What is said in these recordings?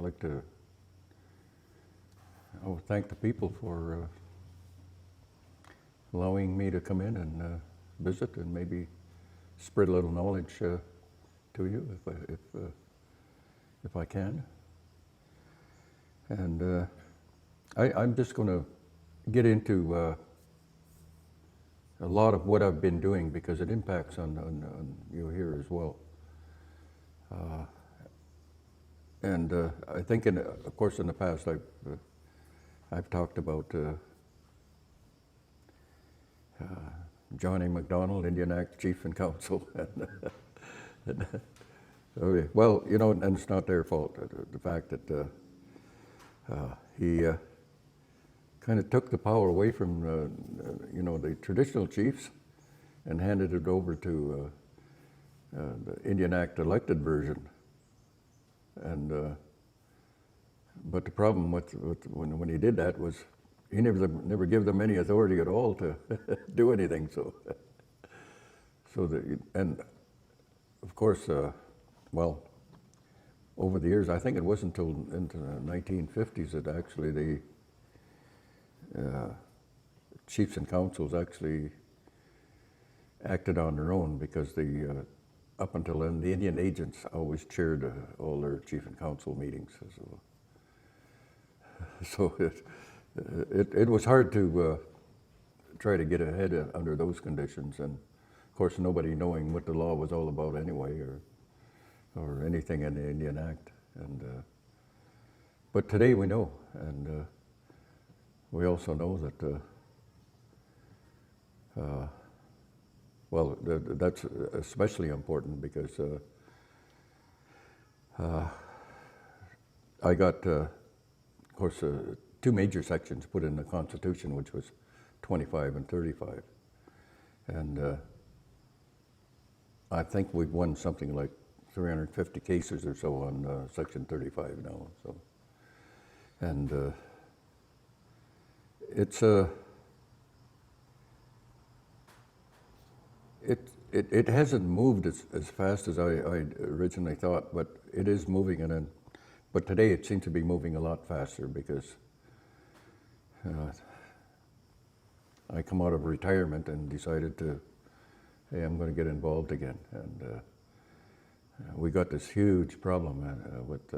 like to thank the people for allowing me to come in and visit and maybe spread a little knowledge to you if I can. And I'm just going to get into a lot of what I've been doing because it impacts on you here as well. And I think, of course, in the past I've talked about John A. MacDonald, Indian Act Chief and Counsel. Okay. Well, you know, and it's not their fault. The fact that he kind of took the power away from, you know, the traditional chiefs and handed it over to the Indian Act elected version. And but the problem with when he did that was he never gave them any authority at all to do anything. So and of course, well, over the years, I think it wasn't until into the 1950s that actually the chiefs and councils actually acted on their own, because the up until then, the Indian agents always chaired all their chief and council meetings. So it was hard to try to get ahead under those conditions, and of course nobody knowing what the law was all about anyway, or anything in the Indian Act. And but today we know, and we also know that well, that's especially important because I got, of course, two major sections put in the Constitution, which was 25 and 35. And I think we've won something like 350 cases or so on Section 35 now. So, and it's it hasn't moved as fast as I originally thought, but it is moving, but today it seems to be moving a lot faster because I come out of retirement and decided to, hey, I'm going to get involved again. And we got this huge problem with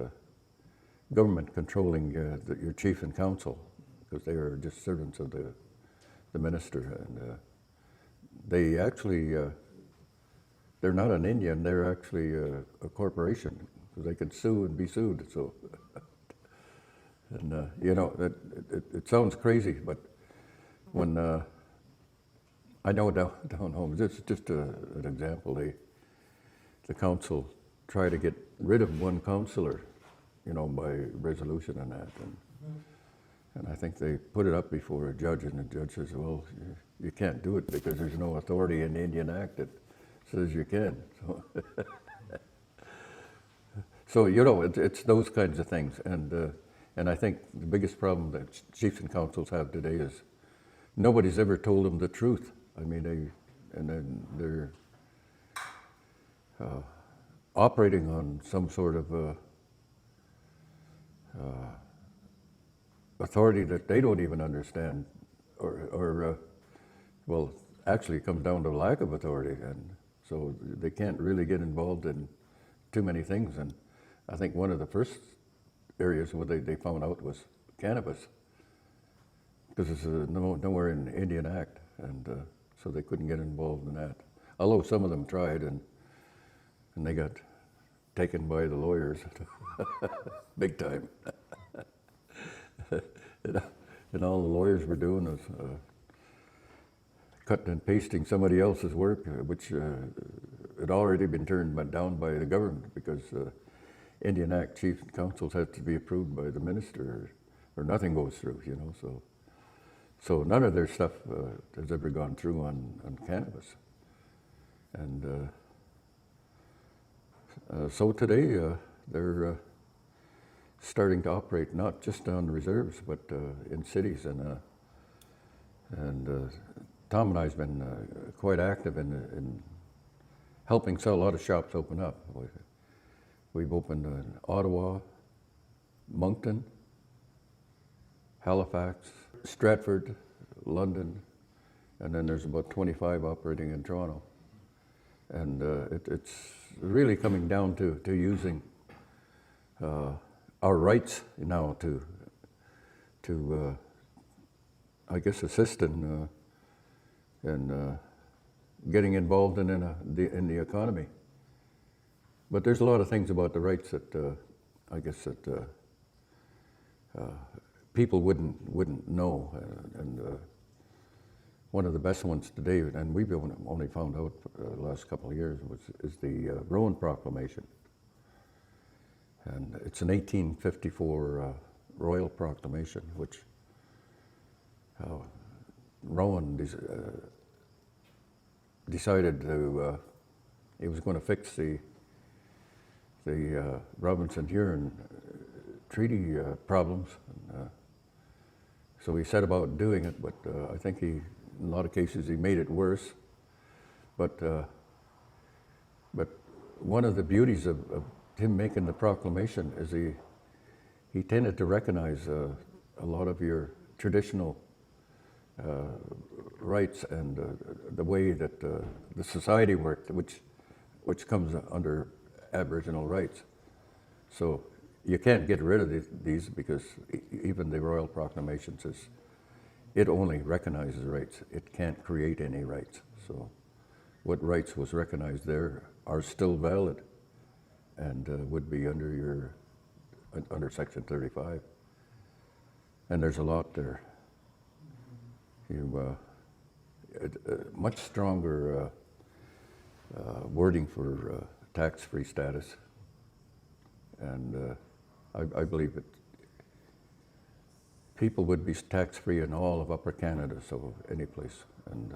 government controlling your chief and council, because they are just servants of the minister. And they actually, they're not an Indian, they're actually a corporation, because they could sue and be sued. So, and you know, it sounds crazy, but when I know down home, this is just an example. The council tried to get rid of one councillor, you know, by resolution and that, and I think they put it up before a judge, and the judge says, well, you can't do it because there's no authority in the Indian Act that says you can. So, so you know, it's those kinds of things, and I think the biggest problem that chiefs and councils have today is nobody's ever told them the truth. I mean, they're operating on some sort of authority that they don't even understand, or well, actually it comes down to lack of authority, and so they can't really get involved in too many things. And I think one of the first areas where they found out was cannabis, because it's nowhere in the Indian Act, and so they couldn't get involved in that. Although some of them tried, and they got taken by the lawyers big time. And all the lawyers were doing was cutting and pasting somebody else's work, which had already been turned down by the government, because Indian Act chiefs and councils have to be approved by the minister, or nothing goes through, you know. So none of their stuff has ever gone through on cannabis. And so today they're starting to operate not just on the reserves, but in cities. And Tom and I have been quite active in helping a lot of shops open up. We've opened in Ottawa, Moncton, Halifax, Stratford, London, and then there's about 25 operating in Toronto. And it's really coming down to using our rights now to I guess, assist in getting involved in the economy. But there's a lot of things about the rights that I guess that people wouldn't know, and one of the best ones today, and we've only found out the last couple of years, is the Rowan Proclamation, and it's an 1854 Royal Proclamation, which Rowan decided he was going to fix the Robinson-Huron treaty problems. So he set about doing it, but I think in a lot of cases, he made it worse. But one of the beauties of him making the proclamation is he tended to recognize a lot of your traditional rights and the way that the society worked, which comes under Aboriginal rights. So you can't get rid of these because even the Royal Proclamation says it only recognizes rights. It can't create any rights. So what rights was recognized there are still valid and would be under Section 35. And there's a lot there. Much stronger wording for tax-free status, and I believe that people would be tax-free in all of Upper Canada, so any place, and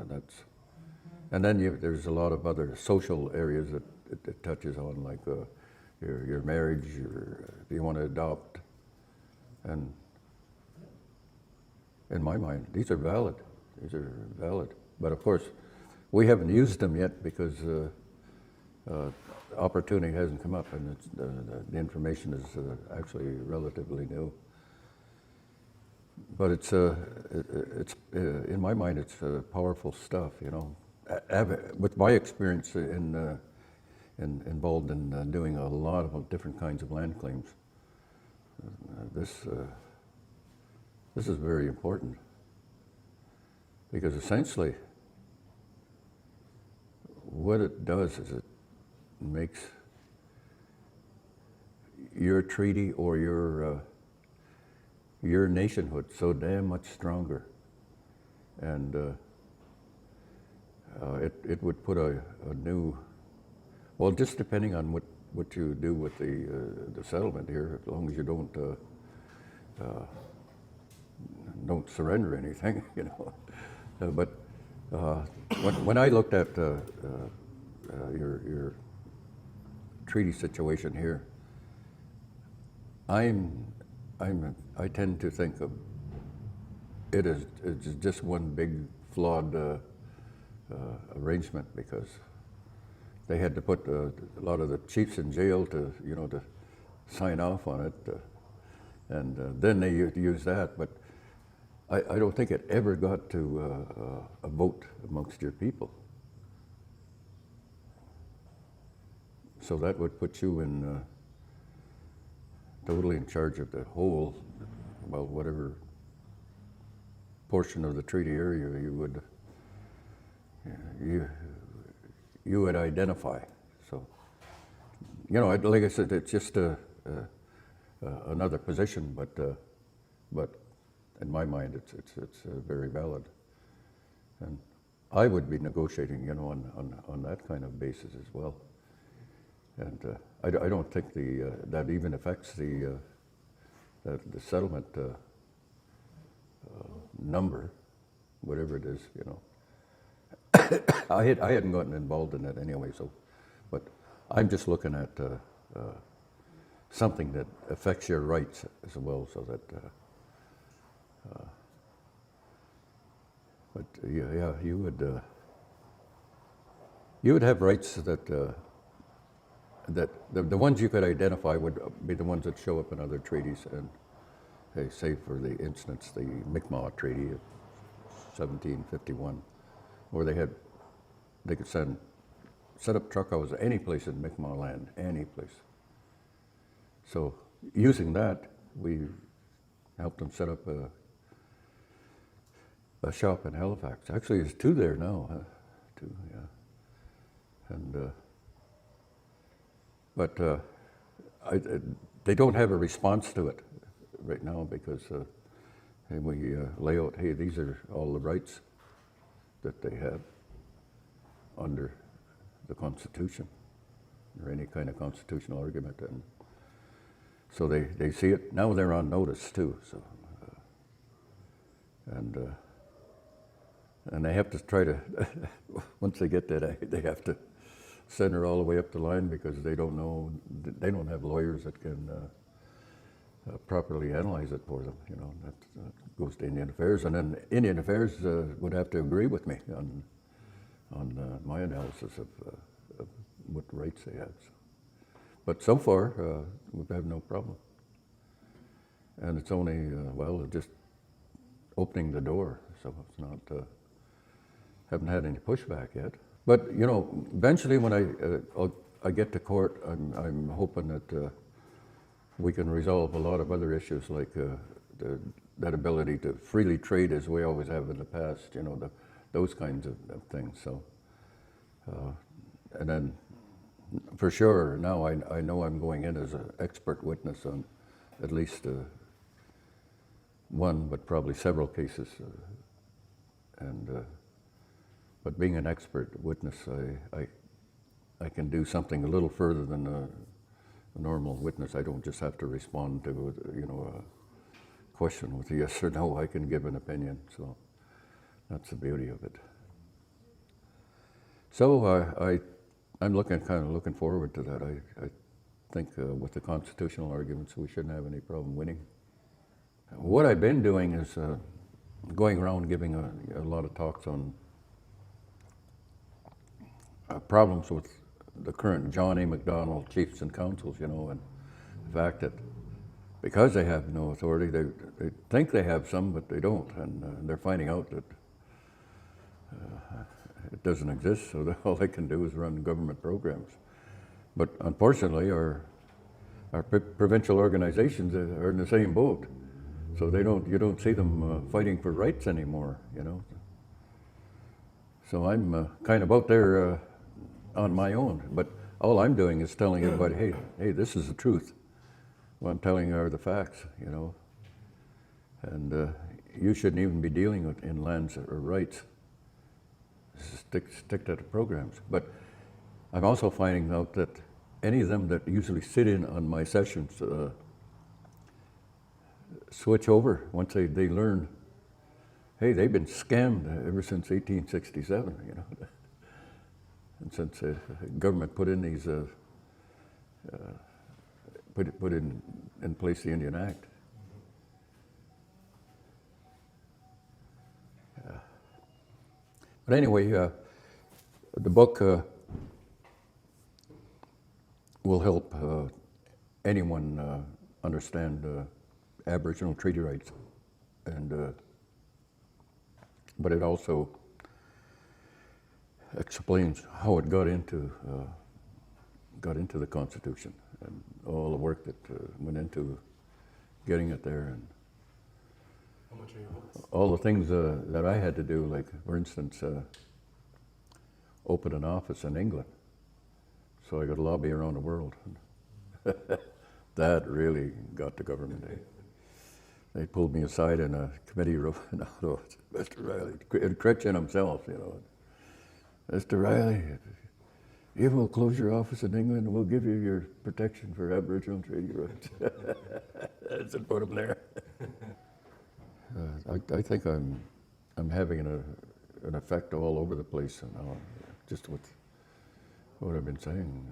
then there's a lot of other social areas that it touches on, like your marriage, if you want to adopt, and in my mind, these are valid. These are valid. But of course, we haven't used them yet because opportunity hasn't come up, and the information is actually relatively new. But it's in my mind, it's powerful stuff. You know, with my experience involved in doing a lot of different kinds of land claims, this is very important, because essentially what it does is it makes your treaty or your nationhood so damn much stronger, and it would put a new, well, just depending on what you do with the settlement here, as long as you don't surrender anything, you know. But when I looked at your treaty situation here, I tend to think of it as it's just one big flawed arrangement, because they had to put a lot of the chiefs in jail to sign off on it, and then they use that. But I don't think it ever got to a vote amongst your people. So that would put you in totally in charge of the whole, well, whatever portion of the treaty area you would identify. So, like I said, it's just another position, but in my mind, it's very valid, and I would be negotiating, on that kind of basis as well. And I don't think that even affects the settlement number, whatever it is, I hadn't gotten involved in that anyway, so, but I'm just looking at something that affects your rights as well, so that. But yeah, you would have rights that that the ones you could identify would be the ones that show up in other treaties. And hey, say for the instance, the Mi'kmaq Treaty of 1751, where they could set up truck houses any place in Mi'kmaq land, any place. So using that, we helped them set up a shop in Halifax. Actually, there's two there now. Two, yeah. And but they don't have a response to it right now because we lay out, hey, these are all the rights that they have under the Constitution or any kind of constitutional argument, and so they see it. Now they're on notice too. So and they have to try to once they get that, they have to send her all the way up the line because they don't know, they don't have lawyers that can properly analyze it for them. You know, that goes to Indian Affairs, and then Indian Affairs would have to agree with me on my analysis of what rights they have. But so far, we've had no problem, and it's only just opening the door. So it's not haven't had any pushback yet. But you know, eventually when I get to court, I'm hoping that we can resolve a lot of other issues like that ability to freely trade as we always have in the past. You know, those kinds of things. So, and then for sure now I know I'm going in as an expert witness on at least one, but probably several cases, but being an expert witness, I can do something a little further than a normal witness. I don't just have to respond to a question with a yes or no. I can give an opinion. So that's the beauty of it. So I'm kind of looking forward to that. I think with the constitutional arguments, we shouldn't have any problem winning. What I've been doing is going around giving a lot of talks on problems with the current John A. Macdonald chiefs and councils, you know, and the fact that because they have no authority, they think they have some, but they don't, and they're finding out that it doesn't exist, so all they can do is run government programs. But unfortunately, our provincial organizations are in the same boat, so you don't see them fighting for rights anymore, you know. So I'm kind of out there on my own, but all I'm doing is telling everybody, hey, this is the truth. What I'm telling you are the facts, you know. And you shouldn't even be dealing with in lands or rights. Stick to the programs. But I'm also finding out that any of them that usually sit in on my sessions switch over once they learn, hey, they've been scammed ever since 1867, you know. And since the government put in these, put in place the Indian Act. But anyway, the book will help anyone understand Aboriginal treaty rights, and but it also explains how it got into the Constitution and all the work that went into getting it there, and how much are your books? All the things that I had to do, like for instance, open an office in England, so I could lobby around the world. That really got the government. They pulled me aside in a committee room, and Mr. Riley, and Crichton himself, you know. Mr. Riley, you will close your office in England and we'll give you your protection for Aboriginal treaty rights. That's it, put them there. I think I'm having an effect all over the place now, just with what I've been saying.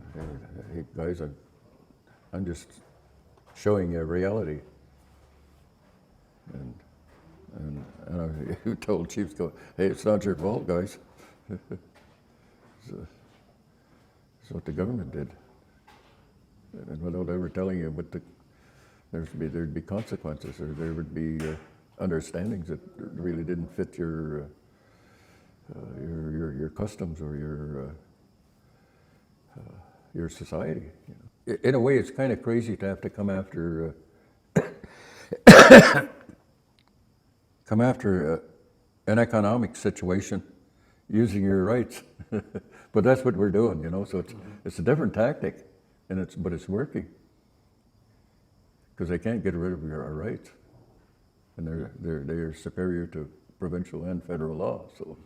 Hey guys, I'm just showing you reality. And I told Chiefs, hey, it's not your fault, guys. That's what the government did. and without ever telling you what there'd be consequences, or there would be understandings that really didn't fit your customs or your society. You know. In a way, it's kind of crazy to have to come after an economic situation using your rights. But that's what we're doing, you know. So it's a different tactic, but it's working because they can't get rid of our rights, and they're superior to provincial and federal law. So.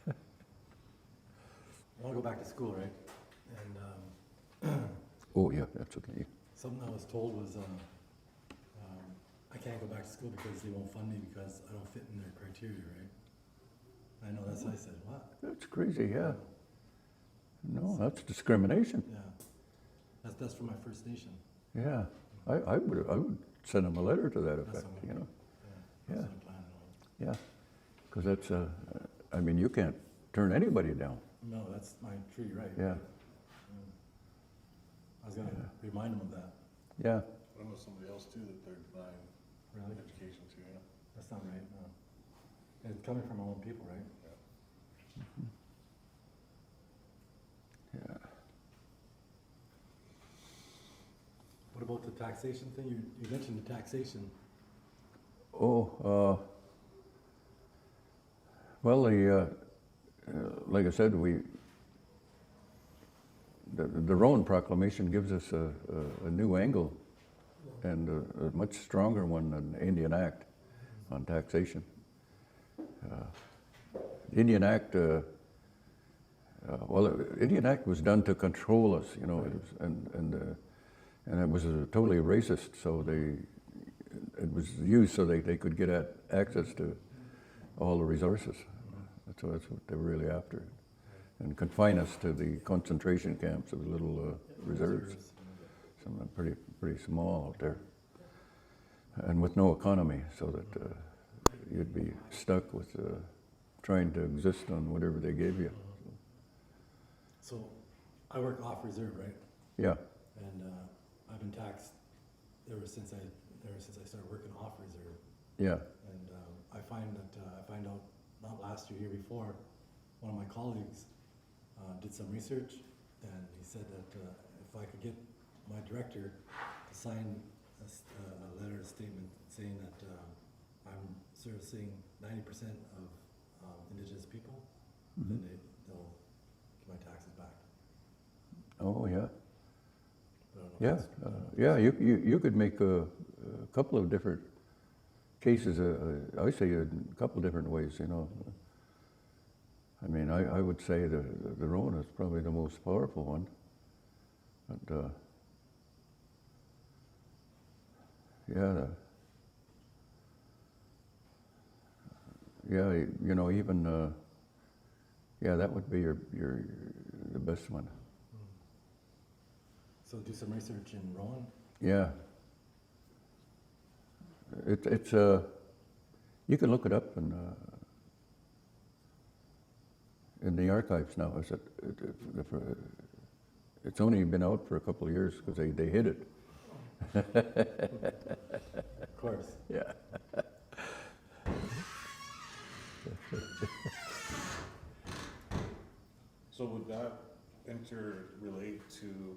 I want to go back to school, right? And Oh yeah, that's okay. something I was told was I can't go back to school because they won't fund me because I don't fit in their criteria, right? I know that's what I said. What? That's crazy, yeah. No, that's discrimination. Yeah, that's for my First Nation. Yeah, I would send them a letter to that effect, what- you know. Yeah, Yeah. that's what I'm planning on. Yeah, because that's, I mean, you can't turn anybody down. No, that's my treaty right. Yeah, I was gonna remind them of that. yeah. I know somebody else too that they're denying Really? education to, yeah. That's not right. No. And it's coming from our own people, right? Yeah. What about the taxation thing? You mentioned the taxation. Oh, well, like I said, the Rowan Proclamation gives us a new angle and a much stronger one than the Indian Act on taxation. The Indian Act, the Indian Act was done to control us, you know, and it was totally racist. So it was used so they could get at access to all the resources. That's what they were really after, and confine us to the concentration camps of little reserves. Some are pretty small out there, and with no economy, so that you'd be stuck with trying to exist on whatever they gave you. So I work off reserve, right? Yeah, And I've been taxed ever since I started working off reserve. yeah, And I find out not last year, year before, one of my colleagues did some research, and he said that if I could get my director to sign a letter, a statement saying that I'm servicing 90% of Indigenous people, then they'll get my taxes back. oh yeah, But I don't know if yeah, that's- yeah. You could make a couple of different cases. I say a couple of different ways. You know, I mean, I would say the Rona is probably the most powerful one, but yeah, yeah. You know, even yeah, that would be the best one. So do some research in Rowan. Yeah. It's you can look it up in the archives now. It's only been out for a couple of years because they hid it. Of course. Yeah. So would that interrelate to,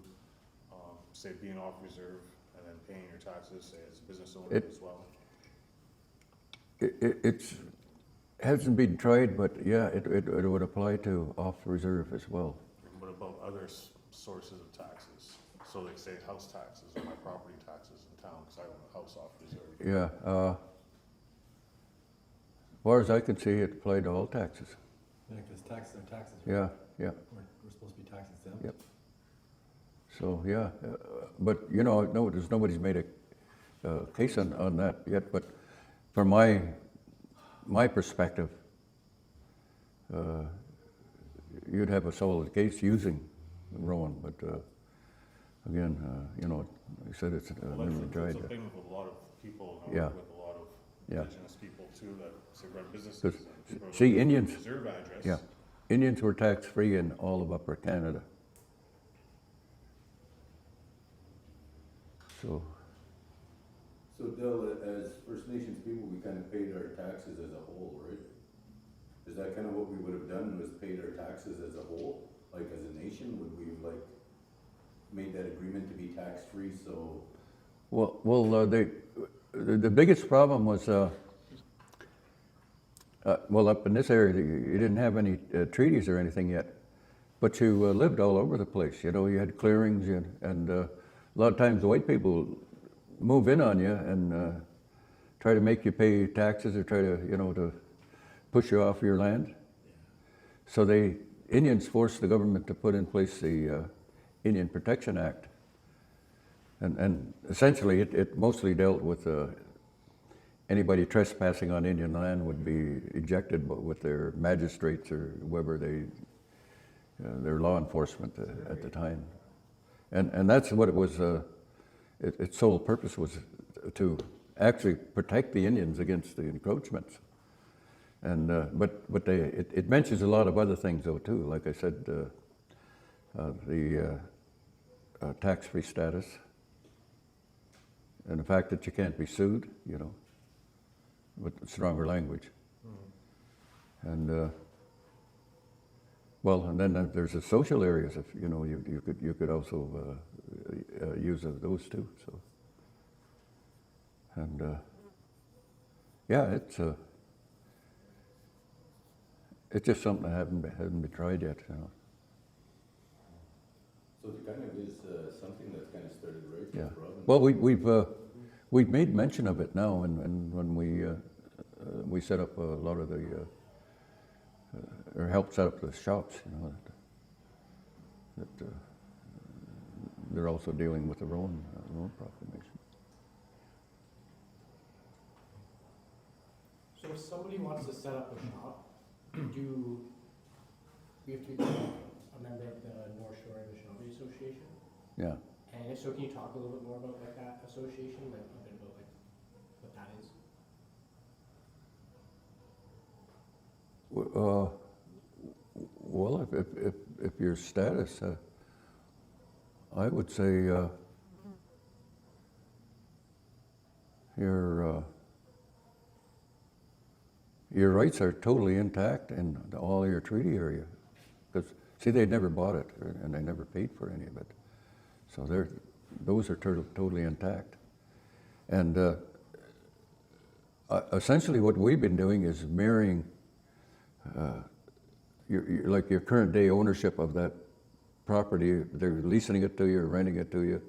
say, being off reserve and then paying your taxes, say, as a business owner as well? It's hasn't been tried, but yeah, it would apply to off reserve as well. What about other sources of taxes? So like say house taxes or my property taxes in town, because I own a house off reserve. Yeah. As far as I can see, it applied to all taxes. Yeah, because taxes are taxes. Right? Yeah, yeah. We're supposed to be tax exempt. Yep. So yeah, but you know, no, nobody's made a case on that yet. But from my perspective, you'd have a solid case using Rowan. But again, you know, I said it's Well, never tried. that's the thing with a lot of people, I Yeah. work with a lot of Yeah. indigenous people too, that say run businesses. 'Cause, and people are see, looking for Indians- Reserve address. Yeah, Indians were tax free in all of Upper Canada. So, So Dell, as First Nations people, we kind of paid our taxes as a whole, right? Is that kind of what we would have done, was paid our taxes as a whole? Like as a nation, would we have like made that agreement to be tax-free, so? the biggest problem was, well, up in this area, you didn't have any treaties or anything yet, but you lived all over the place. You know, you had clearings, and a lot of times the white people move in on you and try to make you pay taxes or try to, to push you off your land. So Indians forced the government to put in place the Indian Protection Act. And essentially it mostly dealt with anybody trespassing on Indian land would be ejected with their magistrates or whoever their law enforcement at the time. And that's what it was, its sole purpose was to actually protect the Indians against the encroachments. And but it mentions a lot of other things though too. Like I said, the tax-free status, and the fact that you can't be sued, with stronger language. And well, and then there's the social areas. If you could also use those too. So, and yeah, it's just something that hasn't been tried yet. So it kind of is something that's kind of started right from Yeah. the province. Well, we've made mention of it now, and when we set up a lot of the or helped set up the shops, that they're also dealing with their own proclamation. So if somebody wants to set up a shop, do we have to be a member of the North Shore Anishinaabe Association? Yeah. And if so, can you talk a little bit more about like that association, like a bit about like what that is? Well, if your status, I would say your rights are totally intact in all your treaty area. Because see, they never bought it and they never paid for any of it, so those are totally intact. And essentially, what we've been doing is mirroring your current day ownership of that property. They're leasing it to you or renting it to you.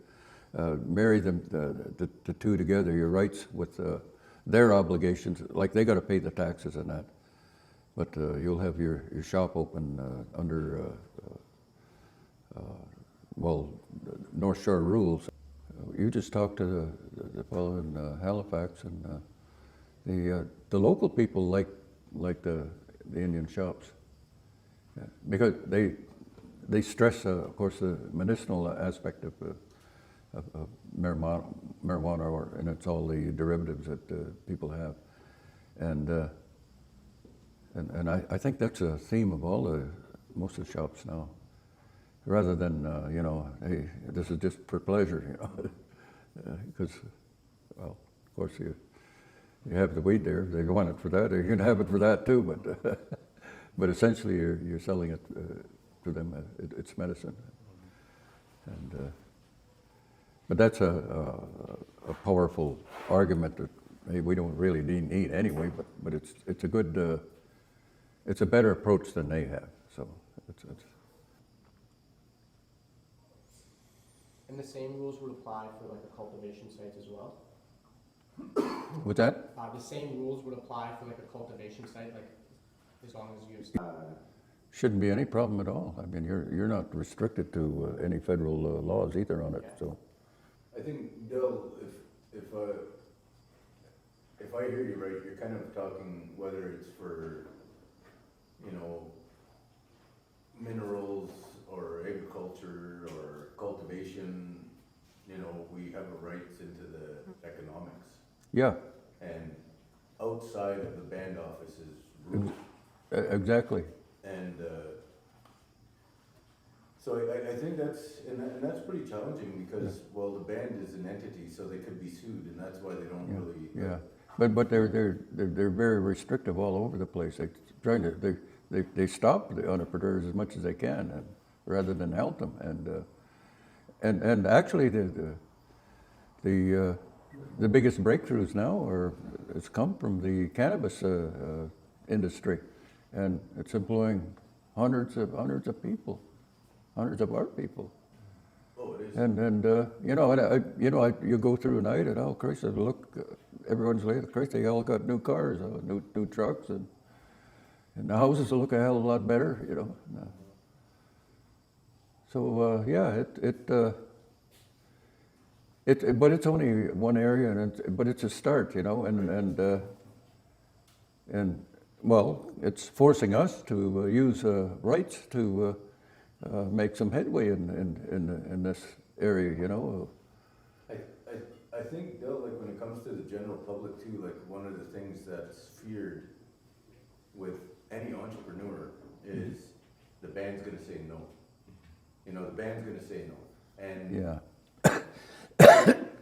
Marry them, the two together, your rights with their obligations. Like they got to pay the taxes and that, but you'll have your shop open under North Shore rules. You just talk to the fellow in Halifax, and the local people like the Indian shops. Yeah, because they stress, of course, the medicinal aspect of marijuana, and it's all the derivatives that people have, and I think that's a theme of most of the shops now, rather than hey, this is just for pleasure, because well, of course you have the weed there, they want it for that, or you can have it for that too, but but essentially you're selling it to them. It's medicine, and but that's a powerful argument that hey, we don't really need anyway. But it's a good it's a better approach than they have. So it's And the same rules would apply for like a cultivation site as well? What's that? The same rules would apply for like a cultivation site, like as long as you have. Shouldn't be any problem at all. I mean, you're not restricted to any federal laws either on it. Yeah. So I think, Dell, if I hear you right, you're kind of talking whether it's for, minerals or agriculture or cultivation, we have a rights into the economics. yeah, And outside of the band office's rules. exactly. And So I think and that's pretty challenging because, well, the band is an entity, so they could be sued, and that's why they don't Yeah, really. yeah. But they're very restrictive all over the place. They stop the entrepreneurs as much as they can, and, rather than help them. And actually the biggest breakthroughs now has come from the cannabis industry, and it's employing hundreds of people, hundreds of our people. Oh, it is. And you go through a night and, oh Christ, look, everyone's late. Christ, they all got new cars, new trucks, and the houses look a hell of a lot better, you know. So yeah, but it's only one area, but it's a start, you know, and well, it's forcing us to use rights to make some headway in this area, you know. I think, Bill, like when it comes to the general public too, like one of the things that's feared with any entrepreneur is the band's gonna say no. You know, the band's gonna say no. And Yeah.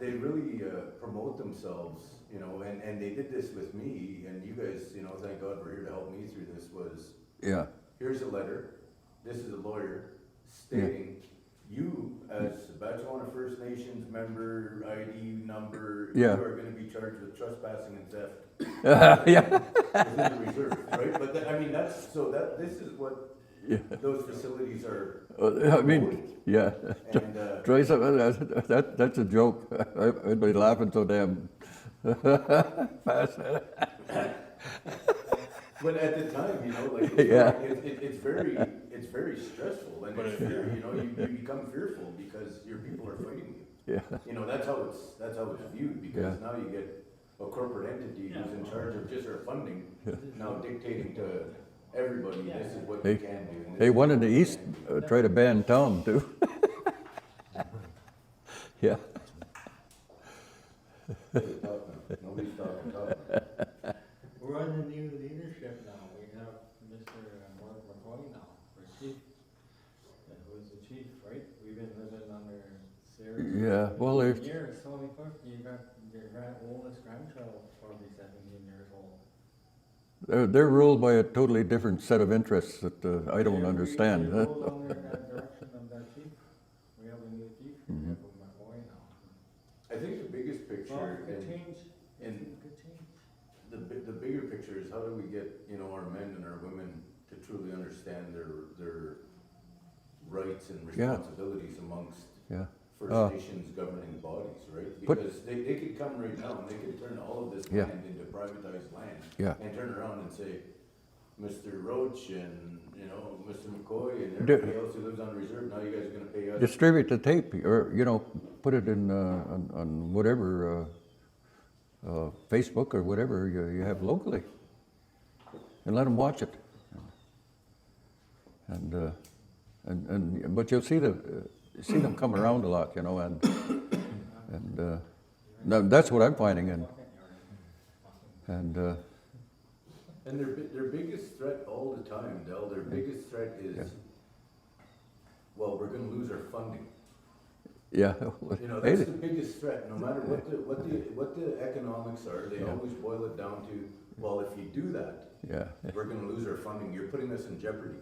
they really promote themselves, you know, and they did this with me, and you guys, you know, thank God we're here to help me through this, was Yeah. here's a letter, this is a lawyer stating you as a Batchewana First Nations member, ID number, Yeah. you are gonna be charged with trespassing and theft Yeah. within the reserve, right? But I mean, this is what Yeah. those facilities are I mean, yeah. and, Try something. That's a joke. I'd be laughing so damn fast. but at the time, you know, like, Yeah. it's very stressful, and it's fear, you know, you become fearful because your people are fighting you. Yeah. You know, that's how it's viewed, because Yeah. now you get a corporate entity who's in charge of just our funding, now dictating to everybody, this is what you can do. and this Hey, is one in what the you east can't do. tried to ban Tom too. Yeah. Nobody's talking, nobody's talking. We're under new leadership now. We have Mr. Mark McCoy now, our chief. Who is the chief, right? We've been living under Sarah. Yeah, well, for if- years. So look, you got your oldest grandchild, probably 17 years old. They're ruled by a totally different set of interests that I don't understand. We rolled under that direction of that chief. We have a new chief. We have a McCoy now. I think the biggest Well, picture, it could change. and It could change. the bigger picture is how do we get, you know, our men and our women to truly understand their rights and Yeah. responsibilities amongst Yeah. First Nations governing bodies, right? But- Because they could come right now and they could turn all of this Yeah. land into privatized land. Yeah. And turn around and say, Mr. Roach and, you know, Mr. McCoy and Do- everybody else who lives on reserve, now you guys are gonna pay us. Distribute the tape, or put it in on whatever Facebook or whatever you have locally, and let them watch it. And but you'll see them come around a lot, you know, and now that's what I'm finding, and And their biggest threat all the time, Del, their biggest threat is, Yeah. well, we're gonna lose our funding. yeah. You know, that's the biggest threat, no matter what the economics are, they Yeah. always boil it down to, well, if you do that, Yeah. we're gonna lose our funding, you're putting us in jeopardy.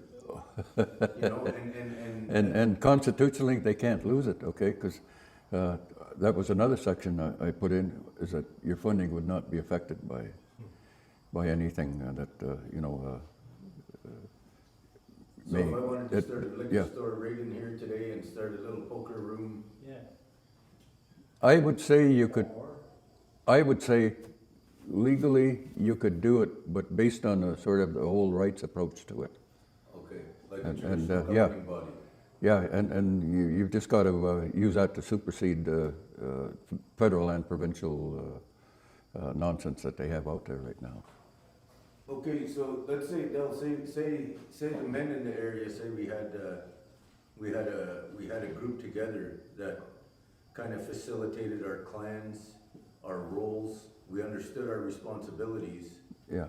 You know, And constitutionally, they can't lose it, okay? Because that was another section I put in, is that your funding would not be affected by anything that, so if I wanted to it- start a yeah. liquor store right in here today and start a little poker room, Yeah. I would say you could, Or, I would say legally you could do it, but based on a sort of the whole rights approach to it. okay, like a And- traditional yeah. governing body. Yeah, and you've just got to use that to supersede federal and provincial nonsense that they have out there right now. Okay, so let's say, Del, say the men in the area, say we had a group together that kind of facilitated our clans, our roles, we understood our responsibilities. Yeah.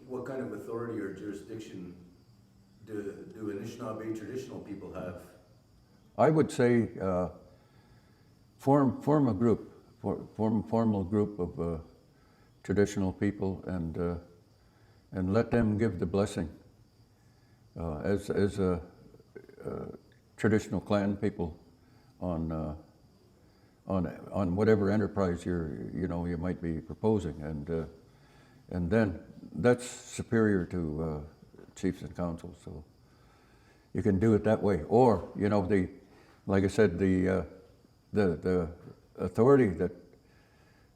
What kind of authority or jurisdiction do Anishinaabe traditional people have? I would say form a group, formal group of traditional people, and let them give the blessing as traditional clan people on whatever enterprise you might be proposing, and then that's superior to chiefs and councils. So you can do it that way, or like I said, the authority that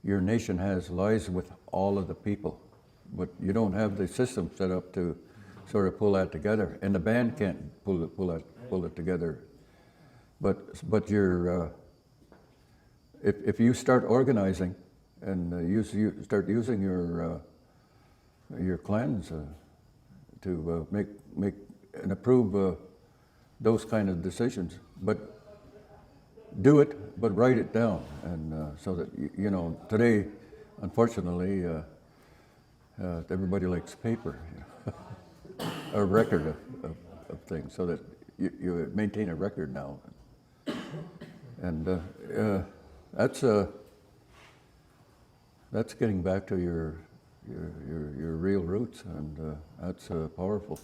your nation has lies with all of the people, but you don't have the system set up to sort of pull that together, and the band can't pull it together. But you're if you start organizing and you start using your clans to make and approve those kind of decisions, but do it, but write it down, and so that today, unfortunately, everybody likes paper, a record of things, so that you maintain a record now, and that's getting back to your real roots, and that's powerful.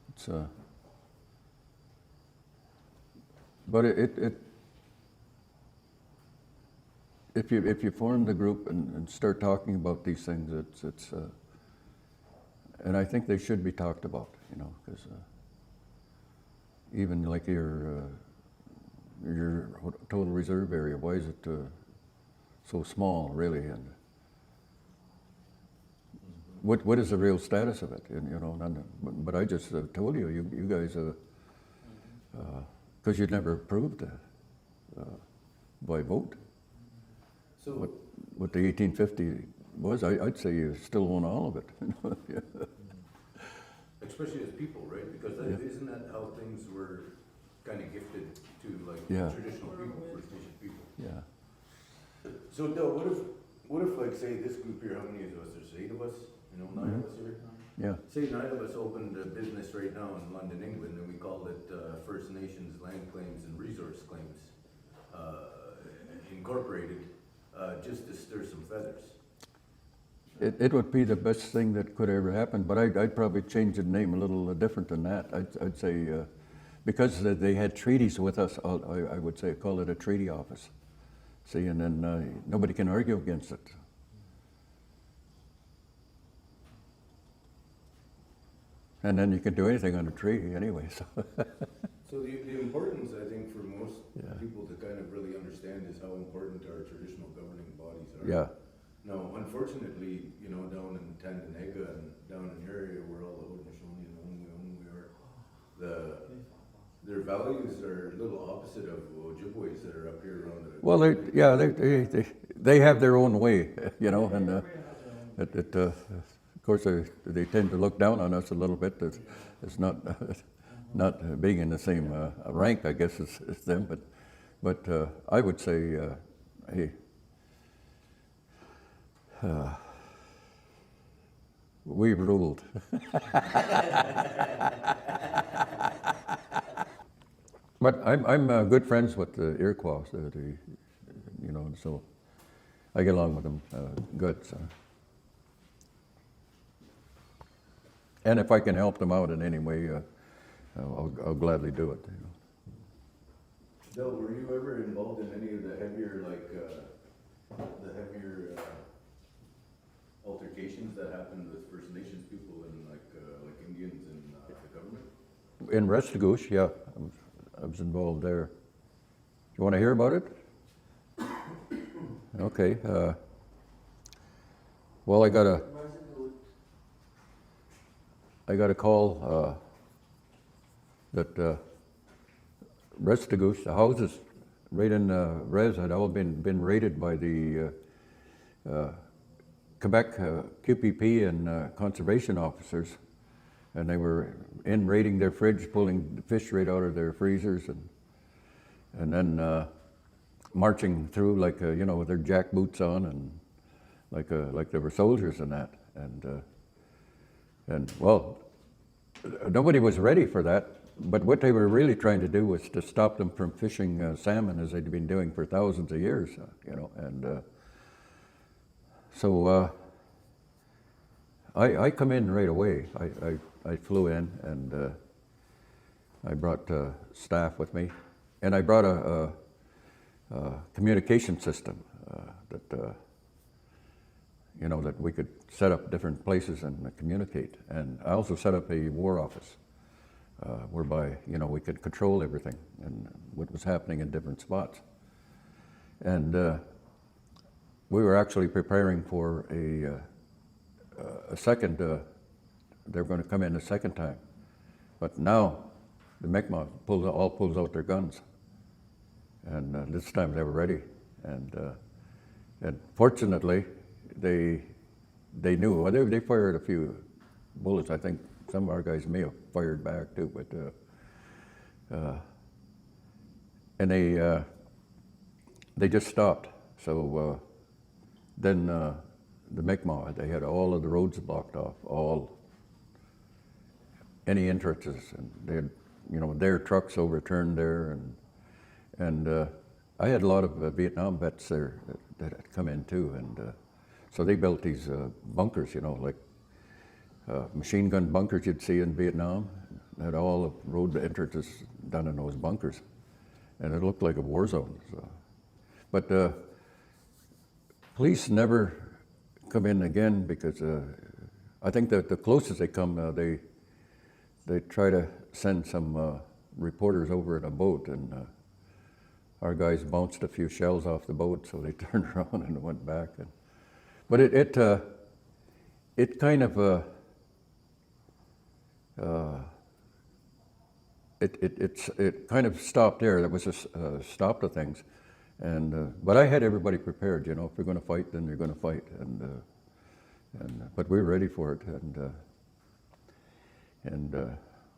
It's but if you form the group and start talking about these things, it's and I think they should be talked about, because even like your total reserve area, why is it so small, really, and what is the real status of it? And, but I just told you guys, because you'd never approved by vote. So, What the 1850 was, I'd say you still own all of it. Yeah. especially as people, right? Because isn't that how things were kind of gifted to Yeah. traditional people, First Nation people? Yeah. So, Del, what if like say this group here, how many of us? There's 8 of us, 9 of us here. Yeah. Say 9 of us opened a business right now in London, England, and we called it First Nations Land Claims and Resource Claims Incorporated, just to stir some feathers. It would be the best thing that could ever happen, but I'd probably change the name a little different than that. I'd say, because they had treaties with us, I would say call it a treaty office. See, and then nobody can argue against it. And then you can do anything under treaty anyway, so. So the importance, I think, for most Yeah. people to kind of really understand is how important our traditional governing bodies are. Yeah. Now, unfortunately, down in Tandanaga and down in your area where all the Haudenosaunee and Omuamua are, their values are a little opposite of Ojibwe's that are up here around the. Well, they have their own way, and of course they tend to look down on us a little bit. It's not being in the same rank, I guess, as them, but I would say, hey, we've ruled. But I'm good friends with the Iroquois, so I get along with them good. So. And if I can help them out in any way, I'll gladly do it. Del, were you ever involved in any of the heavier, altercations that happened with First Nations people and like Indians and the government? In Restigouche, yeah, I was involved there. You want to hear about it? Okay. Well, I got a call that Restigouche, the houses right in Res had all been raided by the Quebec QPP and conservation officers, and they were in raiding their fridge, pulling fish right out of their freezers, and then marching through like with their jack boots on and like they were soldiers and that, and well, nobody was ready for that. But what they were really trying to do was to stop them from fishing salmon as they'd been doing for thousands of years, you know. And so I come in right away. I flew in and I brought staff with me, and I brought a communication system that you know, that we could set up different places and communicate. And I also set up a war office whereby, you know, we could control everything and what was happening in different spots. And we were actually preparing for a second, they were going to come in a second time. But now the Mi'kmaq all pulls out their guns. And this time they were ready. And fortunately, they knew. Well, they fired a few bullets. I think some of our guys may have fired back too, but and they just stopped. So then the Mi'kmaq, they had all of the roads blocked off, any entrances, and they had, you know, their trucks overturned there, and I had a lot of Vietnam vets there that had come in too, and so they built these bunkers, you know, like machine gun bunkers you'd see in Vietnam. They had all the road entrances done in those bunkers, and it looked like a war zone. So. But police never come in again because I think that the closest they come, they try to send some reporters over in a boat, and our guys bounced a few shells off the boat, so they turned around and went back. But it kind of it kind of stopped there. There was a stop to things, and but I had everybody prepared. You know, if you're going to fight, then you're going to fight, and but we were ready for it, and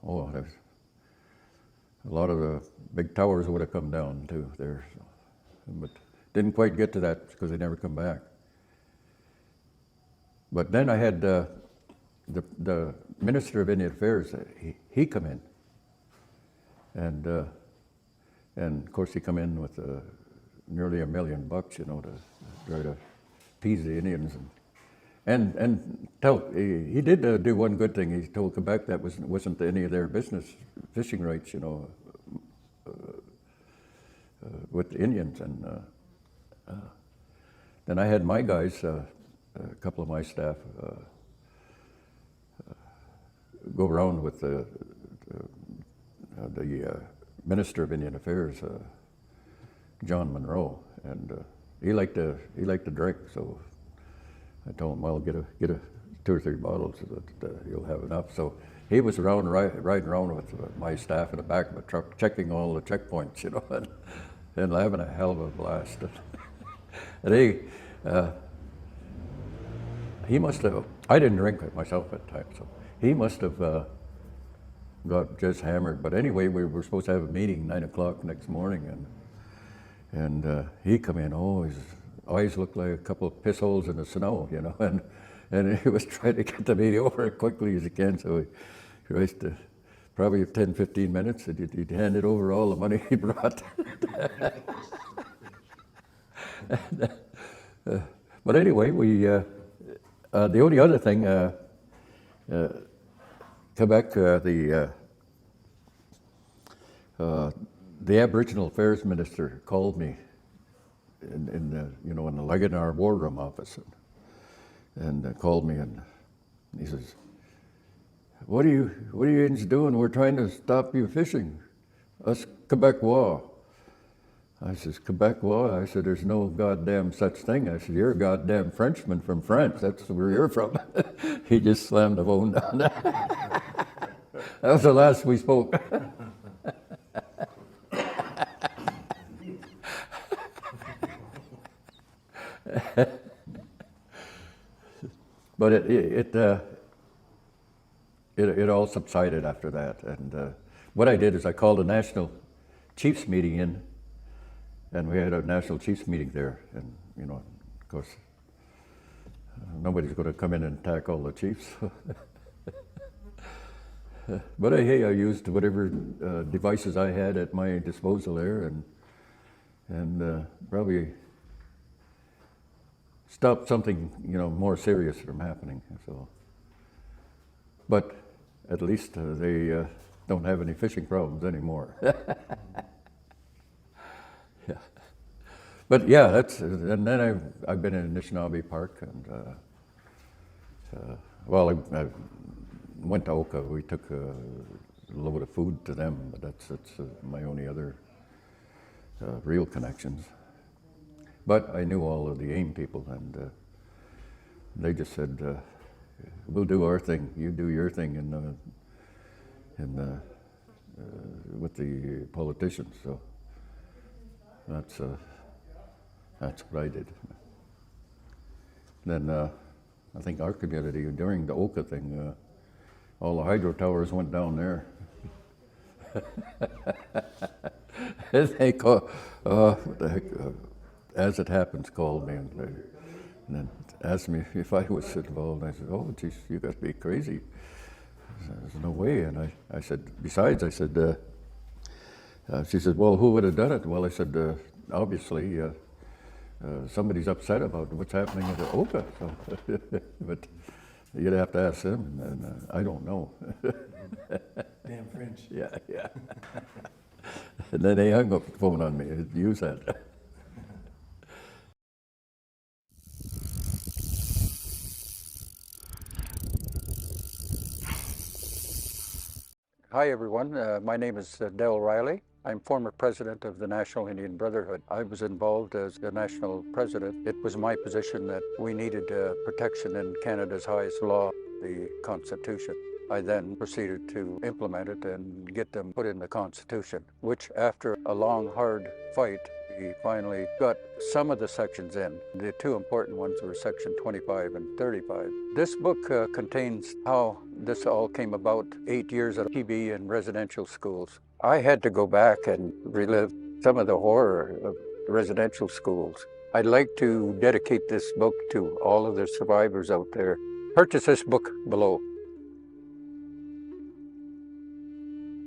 oh, there's a lot of the big towers would have come down too there, so, but didn't quite get to that because they never come back. But then I had the Minister of Indian Affairs. He come in, and of course he come in with nearly $1 million, you know, to try to appease the Indians, and he did do one good thing. He told Quebec that wasn't any of their business, fishing rights, you know, with the Indians, and then I had my guys. A couple of my staff go around with the Minister of Indian Affairs, John Monroe, and he liked to drink. So I told him, "Well, get a 2 or 3 bottles so that you'll have enough." So he was around riding around with my staff in the back of a truck, checking all the checkpoints, you know, and having a hell of a blast. And he must have, I didn't drink it myself at the time, so he must have got just hammered. But anyway, we were supposed to have a meeting 9 o'clock next morning, and he come in, oh, his eyes looked like a couple of piss holes in the snow, you know, and he was trying to get the meeting over as quickly as he can, so he wasted probably 10, 15 minutes, and he'd handed over all the money he brought. But anyway, the only other thing, Quebec, the Aboriginal Affairs Minister called me in the Leganar War Room office, and called me, and he says, "What are you Indians doing? We're trying to stop you fishing, us Quebecois." I says, "Quebecois?" I said, "There's no goddamn such thing." I said, "You're a goddamn Frenchman from France. That's where you're from." He just slammed the phone down. That was the last we spoke. But it all subsided after that. And what I did is I called a national chiefs meeting in. And we had a national chiefs meeting there, and of course, nobody's going to come in and attack all the chiefs. But hey, I used whatever devices I had at my disposal there, and probably stopped something, more serious from happening. So, but at least they don't have any fishing problems anymore. Yeah. But yeah, and then I've been in Anishinaabe Park, and well, I went to Oka. We took a load of food to them, but that's my only other real connections. But I knew all of the AIM people, and they just said, "We'll do our thing. You do your thing," with the politicians. So that's what I did. Then I think our community during the Oka thing, all the hydro towers went down there. And they what the heck, as it happens, called me and then asked me if I was involved. And I said, "Oh, geez, you got to be crazy. There's no way." And I said, besides, I said, she said, "Well, who would have done it?" Well, I said, obviously, somebody's upset about what's happening at the Oka. So, but you'd have to ask them, and I don't know. Damn French. Yeah. And then they hung up the phone on me. Use that. Hi, everyone. My name is Del Riley. I'm former president of the National Indian Brotherhood. I was involved as the national president. It was my position that we needed protection in Canada's highest law, the Constitution. I then proceeded to implement it and get them put in the Constitution, which after a long, hard fight, we finally got some of the sections in. The two important ones were Section 25 and 35. This book contains how this all came about 8 years at TB and residential schools. I had to go back and relive some of the horror of residential schools. I'd like to dedicate this book to all of the survivors out there. Purchase this book below.